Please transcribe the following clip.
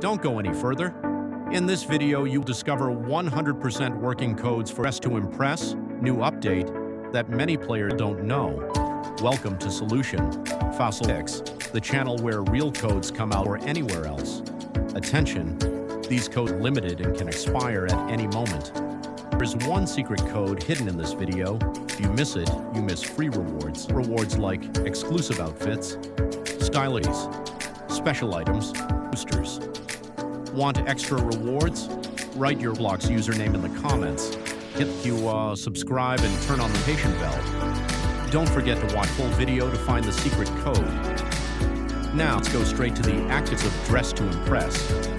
Don't go any further. In this video, you'll discover 100% working codes for Dress to Impress, new update that many players don't know. Welcome to Solution Fossil X, the channel where real codes come out or anywhere else. Attention, these codes are limited and can expire at any moment. There's one secret code hidden in this video. If you miss it, you miss free rewards. Rewards like exclusive outfits, stylies, special items, boosters. Want extra rewards? Write your Roblox username in the comments. Hit subscribe and turn on the notification bell. Don't forget to watch full video to find the secret code. Now let's go straight to the actives of Dress to Impress.